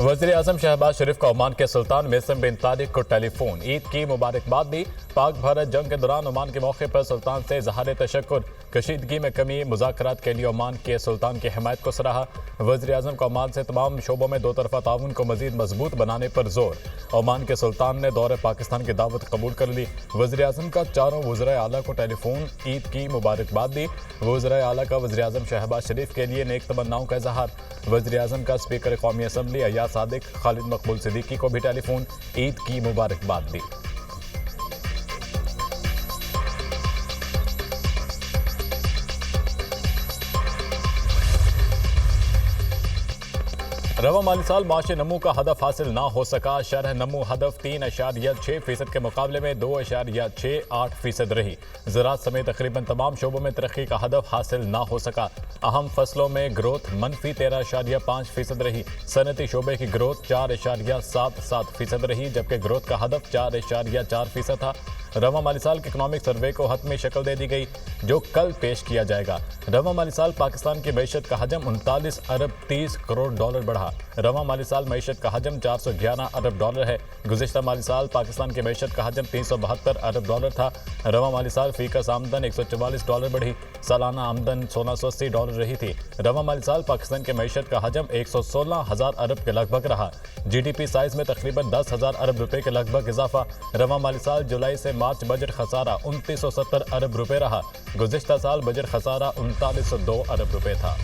वज़ीर आज़म शहबाज शरीफ का ओमान के सुल्तान मेसम बिन तारिक को टेलीफोन, ईद की मुबारकबाद दी। पाक भारत जंग के दौरान ओमान के मौके पर सुल्तान से इज़हार तशक्कुर, कशीदगी में कमी, मुज़ाकरात के लिए ओमान के सुल्तान की हिमायत को सराहा। वज़ीर आज़म का ओमान से तमाम शोबों में दो तरफा ताउन को मज़ीद मजबूत बनाने पर जोर। ओमान के सुल्तान ने दौरे पाकिस्तान की दावत कबूल कर ली। वज़ीर आज़म का चारों वज़राए आला को टेलीफोन, ईद की मुबारकबाद दी। वज़राए आला का वज़ीर आज़म शहबाज शरीफ के लिए नेक तमन्नाओं का इज़हार। वज़ीर आज़म का स्पीकर कौमी असम्बली अय्याज सादिक, खालिद मकबूल सिद्दीकी को भी टेलीफोन, ईद की मुबारकबाद दी। रवा माली साल माशी नमू का हदफ हासिल ना हो सका। शरह नमू हदफ 3.6% के मुकाबले में 2.68% रही। ज़राअत समेत तकरीबन तमाम शोबों में तरक्की का हदफ हासिल ना हो सका। अहम फसलों में ग्रोथ मनफी 13.5% रही। सनती शोबे की ग्रोथ 4.77% रही, जबकि ग्रोथ का हदफ 4.4% था। रवा माली साल के इकनॉमिक सर्वे को हतमी शक्ल दे दी गई, जो कल पेश किया जाएगा। रवा माली साल पाकिस्तान की मईशत का हजम 39 अरब 30 करोड़ डॉलर बढ़ा। रवा माली साल मईशत का हजम 411 अरब डॉलर है। गुज़िश्ता माली साल पाकिस्तान की मईशत का हजम 372 अरब डॉलर था। रवा माली साल फीकस आमदन 144 डॉलर बढ़ी। सालाना आमदन 1680 डॉलर रही थी। रवा माली साल पाकिस्तान की मईशत का हजम 116,000 अरब के लगभग रहा। GDP साइज में तकरीबन 10,000 अरब रुपए के लगभग इजाफा। रवा माली साल जुलाई से मार्च बजट खसारा 2970 अरब रुपए रहा। गुज़िश्ता साल बजट खसारा 3902 अरब रुपए था।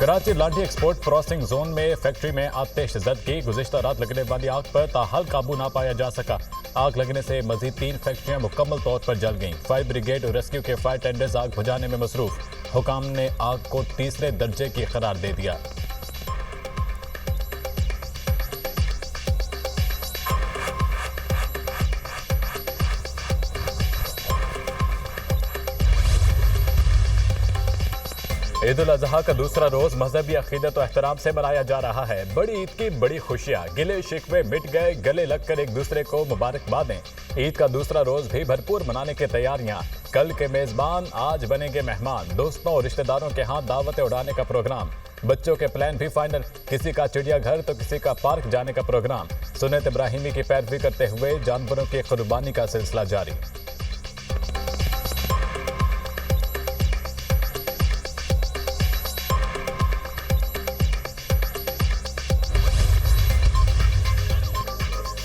कराची लाठी एक्सपोर्ट प्रोसेसिंग जोन में फैक्ट्री में आतिश ज़द गुज़िश्ता रात लगने वाली आग पर ताहाल काबू ना पाया जा सका। आग लगने से मजीद 3 फैक्ट्रियां मुकम्मल तौर पर जल गईं। फायर ब्रिगेड और रेस्क्यू के फायर टेंडर्स आग बुझाने में मसरूफ। हुकाम ने आग को तीसरे दर्जे की करार दे दिया। ईद उल अजहा का दूसरा रोज मजहबी अकीदत और एहतराम से मनाया जा रहा है। बड़ी ईद की बड़ी खुशियां, गिले शिकवे मिट गए, गले लगकर एक दूसरे को मुबारकबादें। ईद का दूसरा रोज भी भरपूर मनाने की तैयारियां। कल के मेजबान आज बनेंगे मेहमान। दोस्तों और रिश्तेदारों के हाथ दावतें उड़ाने का प्रोग्राम। बच्चों के प्लान भी फाइनल, किसी का चिड़ियाघर तो किसी का पार्क जाने का प्रोग्राम। सुन्नत इब्राहिमी की पैरवी करते हुए जानवरों की कुर्बानी का सिलसिला जारी।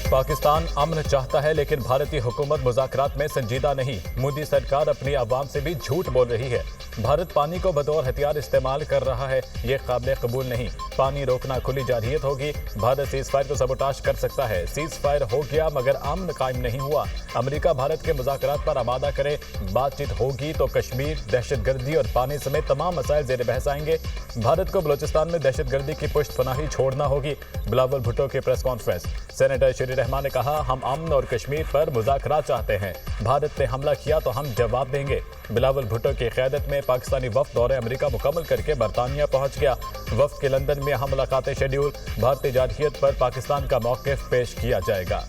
पाकिस्तान अमन चाहता है, लेकिन भारतीय हुकूमत मुज़ाकरात में संजीदा नहीं। मोदी सरकार अपनी आवाम से भी झूठ बोल रही है। भारत पानी को बतौर हथियार इस्तेमाल कर रहा है, ये काबिल कबूल नहीं। पानी रोकना खुली जारहियत होगी। भारत सीज फायर को सबोटाश कर सकता है। सीज फायर हो गया मगर अमन कायम नहीं हुआ। अमेरिका भारत के मुज़ाकरात पर आमादा करे। बातचीत होगी तो कश्मीर, दहशतगर्दी और पानी समेत तमाम मसाइल ज़ेर बहस आएंगे। भारत को बलोचिस्तान में दहशतगर्दी की पुश्त पनाही छोड़ना होगी। बिलावल भुट्टो की प्रेस कॉन्फ्रेंस। सेनेटर शरीर रहमान ने कहा, हम अमन और कश्मीर पर मुज़ाकरात चाहते हैं। भारत ने हमला किया तो हम जवाब देंगे। बिलावल भुट्टो की क़यादत में पाकिस्तानी वफ़द दौरे अमेरिका मुकम्मल करके बरतानिया पहुंच गया। वफ़द के लंदन में अहम मुलाकातें शेड्यूल। भारतीय जारहियत पर पाकिस्तान का मौक़िफ़ पेश किया जाएगा।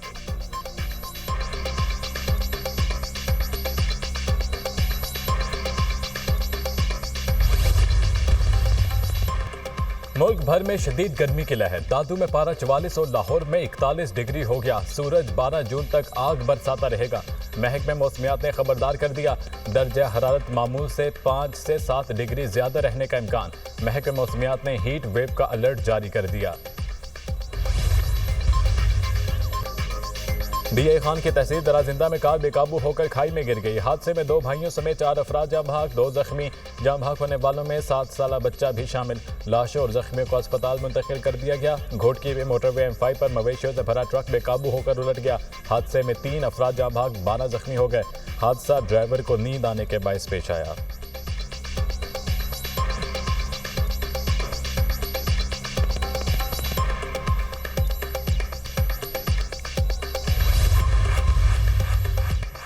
मुल्क भर में शदीद गर्मी की लहर। दादू में पारा 44 और लाहौर में 41 डिग्री हो गया। सूरज 12 जून तक आग बरसाता रहेगा। महकमे मौसमियात ने खबरदार कर दिया, दर्जा हरारत मामूल से 5 से 7 डिग्री ज्यादा रहने का इम्कान। महकमे मौसमियात ने हीट वेव का अलर्ट जारी कर दिया। DI खान की तहसील दराजिंदा में कार बेकाबू होकर खाई में गिर गई। हादसे में 2 भाइयों समेत 4 अफराद जाँ बहक, 2 जख्मी। जाँ बहक होने वालों में 7 साला बच्चा भी शामिल। लाशों और जख्मियों को अस्पताल मुंतकिल कर दिया गया। घोटकी में मोटरवे M5 पर मवेशियों से भरा ट्रक बेकाबू होकर उलट गया। हादसे में 3 अफराद जाँ बहक, 12 जख्मी हो गए। हादसा ड्राइवर को नींद आने के बायस पेश आया।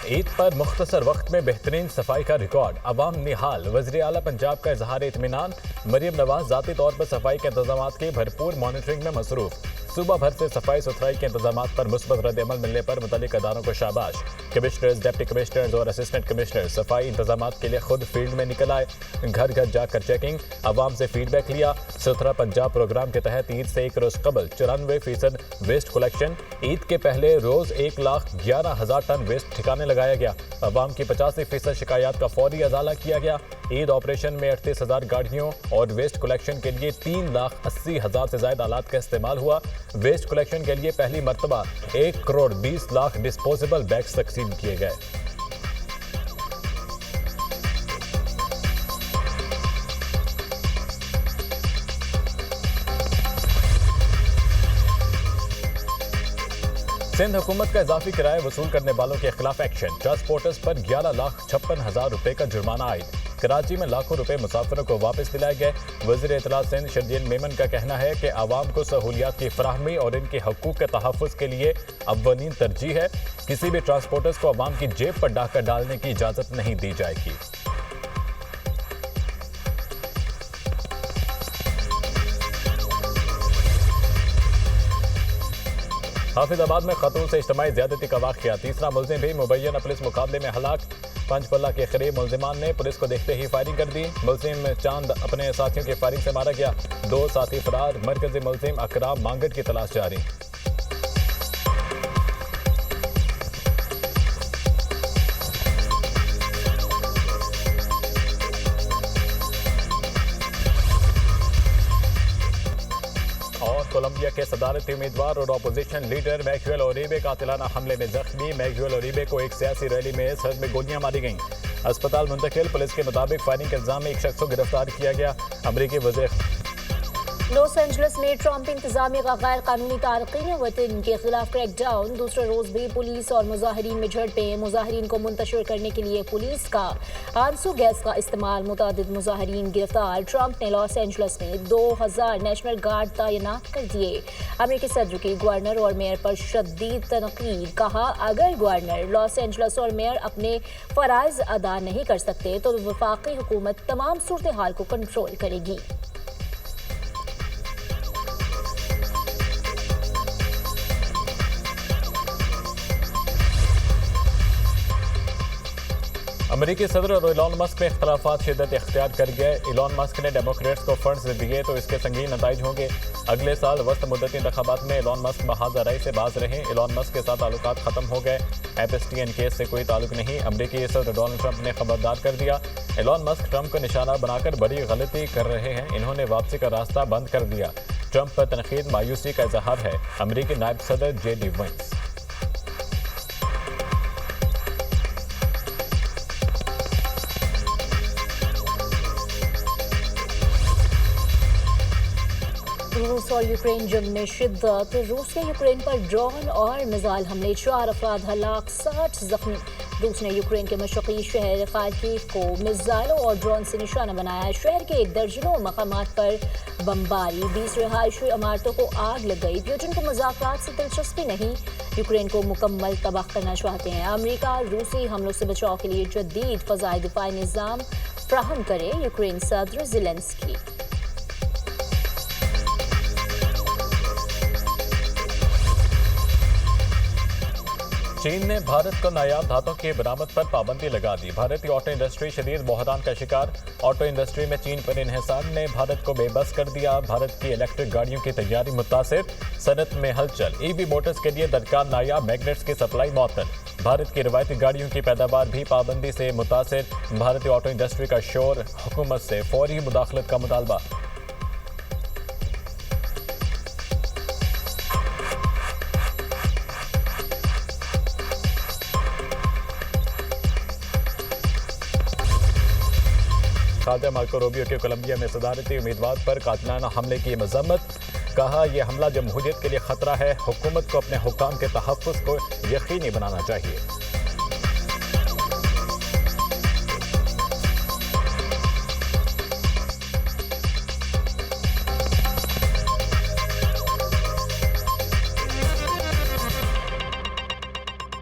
ईद पर मुख्तसर वक्त में बेहतरीन सफाई का रिकॉर्ड। अवाम निहाल। वज़ीर आला पंजाब का इजहार इत्मीनान। मरीम नवाज ज़ाती तौर पर सफाई के इंतजामात की भरपूर मॉनिटरिंग में मसरूफ। सूबा भर से सफाई सुथराई के इंतजाम पर मुस्बत रद्द-ए-अमल मिलने पर मुतल्लिक अदारों को शाबाश। कमिश्नर्स, डिप्टी कमिश्नर्स और असिस्टेंट कमिश्नर्स सफाई इंतजाम के लिए खुद फील्ड में निकल आए। घर घर जाकर चेकिंग, अवाम से फीडबैक लिया। सुथरा पंजाब प्रोग्राम के तहत ईद से एक रोज कबल 94% वेस्ट कलेक्शन। ईद के पहले रोज 1,11,000 टन वेस्ट ठिकाने लगाया गया। अवाम की 85% शिकायत का फौरी अजाला किया गया। ईद ऑपरेशन में 38,000 गाड़ियों और वेस्ट कलेक्शन के लिए 3,80,000 से ज्यादा आलात का इस्तेमाल हुआ। वेस्ट कलेक्शन के लिए पहली मरतबा 1,20,00,000 डिस्पोजेबल बैग्स तकसीम किए गए। सिंध हुकूमत का इजाफी किराया वसूल करने वालों के खिलाफ एक्शन। ट्रांसपोर्टर्स पर 11,56,000 रुपए का जुर्माना आयद। कराची में लाखों रुपए मुसाफिरों को वापस दिलाए गए। वज़ीर इत्तलात सिंध शरजील मेमन का कहना है कि आवाम को सहूलियात की फराहमी और इनके हकूक़ के तहफ़्फ़ुज़ के लिए अव्वलीन तरजीह है। किसी भी ट्रांसपोर्टर्स को आवाम की जेब पर डाका डालने की इजाज़त नहीं दी जाएगी। हाफिजाबाद में खतून से इज्तिमाई ज़्यादती का वाक़या। तीसरा मुलजिम भी मुबैना पुलिस मुकाबले में हलाक। पंचपल्ला के करीब मुलजिमान ने पुलिस को देखते ही फायरिंग कर दी। मुलजिम चांद अपने साथियों की फायरिंग से मारा गया। 2 साथी फरार। मरकजी मुलजिम अकराम मांगट की तलाश जारी। कोलंबिया के सदारती उम्मीदवार और अपोजिशन लीडर मैगुएल ओरिबे कातिलाना हमले में जख्मी। मैगुएल ओरिबे को एक सियासी रैली में सर में गोलियां मारी गईं। अस्पताल मुंतकिल। पुलिस के मुताबिक फायरिंग के इल्जाम में एक शख्स को गिरफ्तार किया गया। अमरीकी वज़ीर लॉस एंजल्स में ट्रंप इंतजामिया का गैर कानूनी तारकीन वतन के खिलाफ क्रैकडाउन। दूसरे रोज भी पुलिस और मुजाहिरीन में झड़पें। मुजाहिरीन को मुंतशिर करने के लिए पुलिस का आंसू गैस का इस्तेमाल। मुतादिद मुजाहिरीन गिरफ्तार। ट्रंप ने लॉस एंजल्स में 2000 नेशनल गार्ड तैनात कर दिए। अमेरिकी सदर की गवर्नर और मेयर पर शदीद तनकीद। कहा, अगर गवर्नर, लॉस एंजल्स और मेयर अपने फराइज अदा नहीं कर सकते तो वफाकी हुकूमत तमाम सूरत हाल को कंट्रोल करेगी। अमेरिकी सदर और इलॉन मस्क में इख्तलाफात शिद्दत इख्तियार कर गए। इलॉन मस्क ने डेमोक्रेट्स को फंड्स दिए तो इसके संगीन नताइज होंगे। अगले साल वस्त मुद्दती इंतखाबात में इलॉन मस्क महाज़ राय से बाज रहे। इलॉन मस्क के साथ ताल्लुकात खत्म हो गए। एपस्टीन केस से कोई ताल्लुक नहीं। अमेरिकी सदर डोनाल्ड ट्रंप ने खबरदार कर दिया। इलॉन मस्क ट्रंप को निशाना बनाकर बड़ी गलती कर रहे हैं। इन्होंने वापसी का रास्ता बंद कर दिया। ट्रंप पर तनकीद मायूसी का इजहार है। अमेरिकी नायब सदर JD Vance। रूस और यूक्रेन जंग में शिद्दत। रूस ने यूक्रेन पर ड्रोन और मिसाइल हमले। 4 अफराद हलाक, 60 जख्मी। रूस ने यूक्रेन के मशरकी शहर खार्किव को मिसाइलों और ड्रोन से निशाना बनाया। शहर के दर्जनों मकामात पर बमबारी। 20 रिहायशी इमारतों को आग लग गई। पुतिन को मुज़ाकरात से दिलचस्पी नहीं। यूक्रेन को मुकम्मल तबाह करना चाहते हैं। अमेरिका रूसी हमलों से बचाव के लिए जदीद फ़ज़ाई दिफाई निज़ाम फ्राहम करे। यूक्रेन सदर ज़ेलेंस्की। चीन ने भारत को नायाब धातों की बरामद पर पाबंदी लगा दी। भारतीय ऑटो इंडस्ट्री शदीद बहरान का शिकार। ऑटो इंडस्ट्री में चीन पर इन्हिसार ने भारत को बेबस कर दिया। भारत की इलेक्ट्रिक गाड़ियों की तैयारी मुतासिर। सनत में हलचल। EV मोटर्स के लिए दरकार नायाब मैग्नेट्स की सप्लाई मअतल। भारत की रवायती गाड़ियों की पैदावार भी पाबंदी से मुतासिर। भारतीय ऑटो इंडस्ट्री का शोर। हुकूमत से फौरी मुदाखलत का मुतालबा। खाद्य मार्को रूबियो के कोलंबिया में सदारती उम्मीदवार पर कातिलाना हमले की मजम्मत। कहा, यह हमला जमहूरियत के लिए खतरा है। हुकूमत को अपने हुक्काम के तहफ़्फ़ुज़ को यकीनी बनाना चाहिए।